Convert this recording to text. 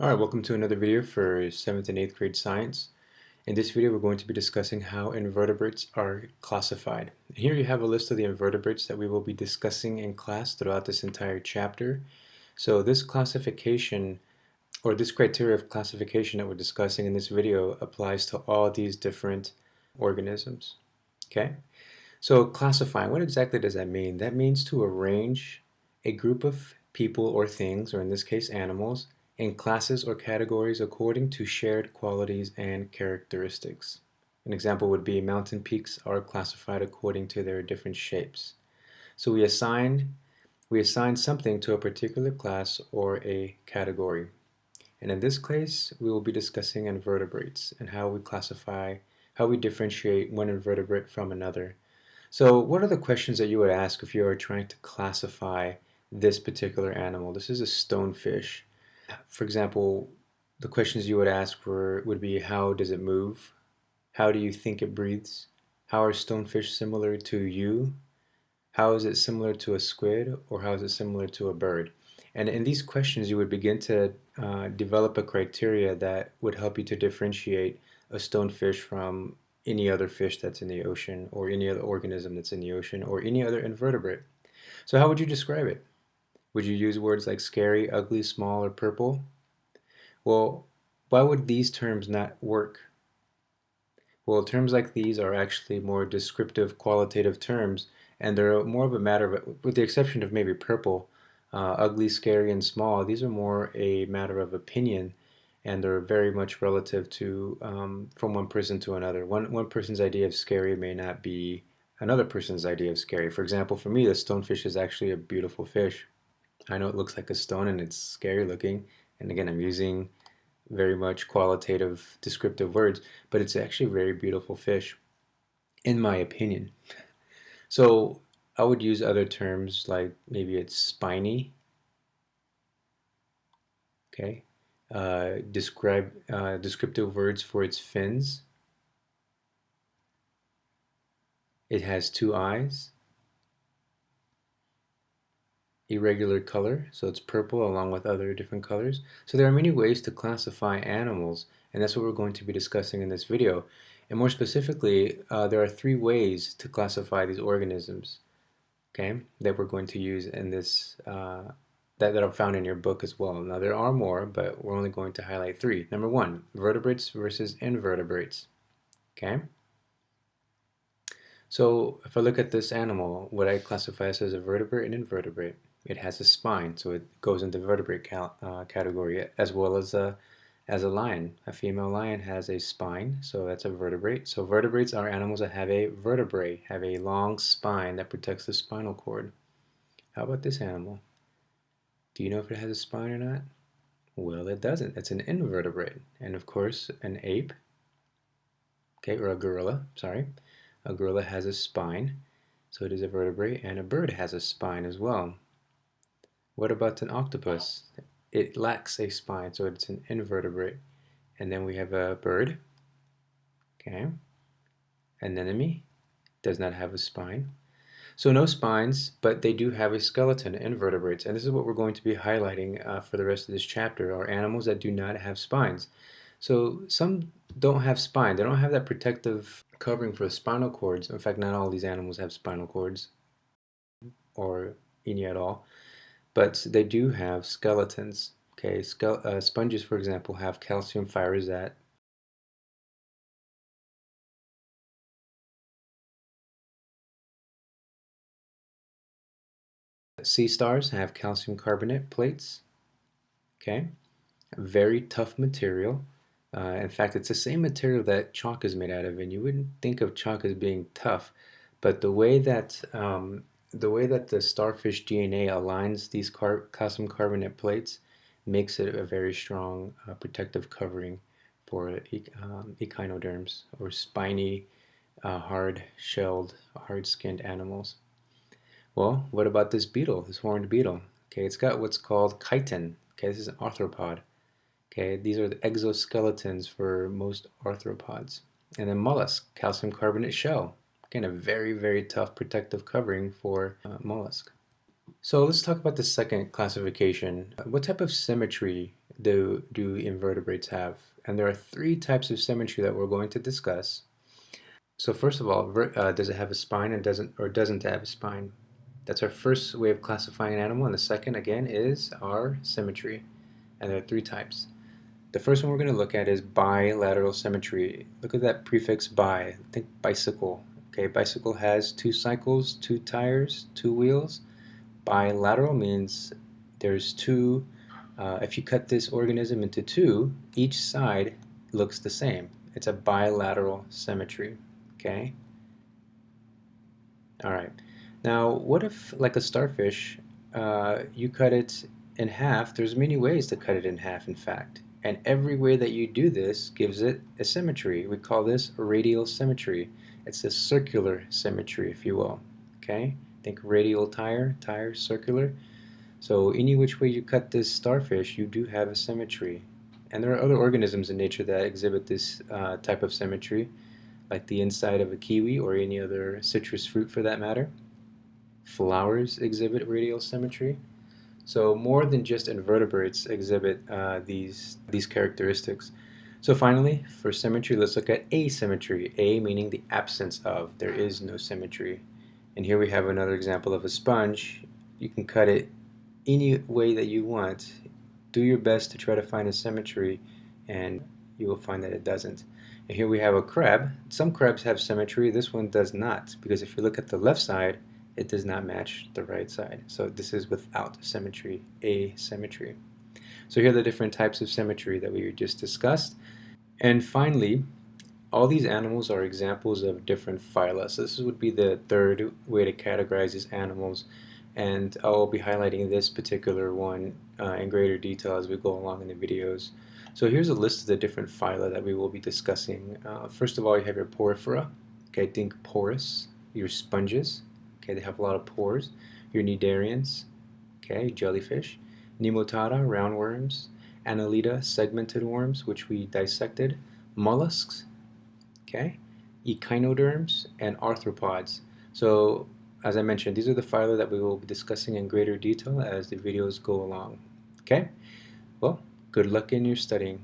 Alright, welcome to another video for 7th and 8th grade science. In this video we're going to be discussing how invertebrates are classified. Here you have a list of the invertebrates that we will be discussing in class throughout this entire chapter. So this classification, or this criteria of classification that we're discussing in this video, applies to all these different organisms. Okay? So classifying, what exactly does that mean? That means to arrange a group of people or things, or in this case animals, in classes or categories according to shared qualities and characteristics. An example would be mountain peaks are classified according to their different shapes. So we assign something to a particular class or a category. And in this case, we will be discussing invertebrates and how we differentiate one invertebrate from another. So what are the questions that you would ask if you are trying to classify this particular animal? This is a stonefish. For example, the questions you would ask would be, how does it move? How do you think it breathes? How are stonefish similar to you? How is it similar to a squid, or how is it similar to a bird? And in these questions you would begin to develop a criteria that would help you to differentiate a stonefish from any other fish that's in the ocean, or any other organism that's in the ocean, or any other invertebrate. So how would you describe it? Would you use words like scary, ugly, small, or purple? Well, why would these terms not work? Well, terms like these are actually more descriptive, qualitative terms, and they're more of a matter of, with the exception of maybe purple, ugly, scary, and small, these are more a matter of opinion, and they're very much relative to from one person to another. One person's idea of scary may not be another person's idea of scary. For example, for me, the stonefish is actually a beautiful fish. I know it looks like a stone and it's scary looking, and again, I'm using very much qualitative, descriptive words, but it's actually a very beautiful fish, in my opinion. So I would use other terms like maybe it's spiny, okay? Descriptive words for its fins. It has two eyes. Irregular color, so it's purple along with other different colors. So there are many ways to classify animals, and that's what we're going to be discussing in this video. And more specifically, there are three ways to classify these organisms, okay, that we're going to use in this, that are found in your book as well. Now there are more, but we're only going to highlight three. Number one, vertebrates versus invertebrates, okay? So if I look at this animal, what I classify as a vertebrate and invertebrate. It has a spine, so it goes into vertebrate category, as well as a lion. A female lion has a spine, so that's a vertebrate. So vertebrates are animals that have a vertebrae, have a long spine that protects the spinal cord. How about this animal? Do you know if it has a spine or not? Well, it doesn't. It's an invertebrate. And of course, an ape, okay, or a gorilla, sorry. A gorilla has a spine, so it is a vertebrate, and a bird has a spine as well. What about an octopus? It lacks a spine, so it's an invertebrate. And then we have a bird, okay. Anemone does not have a spine. So no spines, but they do have a skeleton, invertebrates. And this is what we're going to be highlighting for the rest of this chapter, are animals that do not have spines. So some don't have spine. They don't have that protective covering for the spinal cords. In fact, not all these animals have spinal cords, or any at all. But they do have skeletons. Okay, sponges, for example, have calcium pyrosate. Sea stars have calcium carbonate plates. Okay, a very tough material. In fact, it's the same material that chalk is made out of, and you wouldn't think of chalk as being tough, but the way that the starfish DNA aligns these calcium carbonate plates makes it a very strong protective covering for echinoderms, or spiny, hard-shelled, hard-skinned animals. Well, what about this beetle, this horned beetle? Okay, it's got what's called chitin. Okay, this is an arthropod. Okay, these are the exoskeletons for most arthropods. And then mollusk, calcium carbonate shell. Again, a very, very tough protective covering for mollusk. So let's talk about the second classification. What type of symmetry do invertebrates have? And there are three types of symmetry that we're going to discuss. So first of all, does it have a spine and doesn't have a spine? That's our first way of classifying an animal, and the second, again, is our symmetry. And there are three types. The first one we're going to look at is bilateral symmetry. Look at that prefix bi. Think bicycle. Okay, bicycle has two cycles, two tires, two wheels. Bilateral means there's two. If you cut this organism into two, each side looks the same. It's a bilateral symmetry. Okay? All right. Now, what if, like a starfish, you cut it in half? There's many ways to cut it in half, in fact. And every way that you do this gives it a symmetry. We call this radial symmetry. It's a circular symmetry, if you will. Okay? Think radial tire, tire, circular. So any which way you cut this starfish, you do have a symmetry. And there are other organisms in nature that exhibit this type of symmetry, like the inside of a kiwi or any other citrus fruit for that matter. Flowers exhibit radial symmetry. So more than just invertebrates exhibit these characteristics. So finally, for symmetry, let's look at asymmetry. A meaning the absence of. There is no symmetry. And here we have another example of a sponge. You can cut it any way that you want. Do your best to try to find a symmetry, and you will find that it doesn't. And here we have a crab. Some crabs have symmetry. This one does not, because if you look at the left side, it does not match the right side. So this is without symmetry, asymmetry. So here are the different types of symmetry that we just discussed. And finally, all these animals are examples of different phyla. So this would be the third way to categorize these animals. And I'll be highlighting this particular one in greater detail as we go along in the videos. So here's a list of the different phyla that we will be discussing. First of all, you have your porifera. Okay, think porous. Your sponges. Okay, they have a lot of pores. Your cnidarians. Okay, jellyfish. Nematode, roundworms. Annelida, segmented worms, which we dissected. Mollusks. Okay, echinoderms and arthropods. So as I mentioned, these are the phyla that we will be discussing in greater detail as the videos go along. Okay, well, good luck in your studying.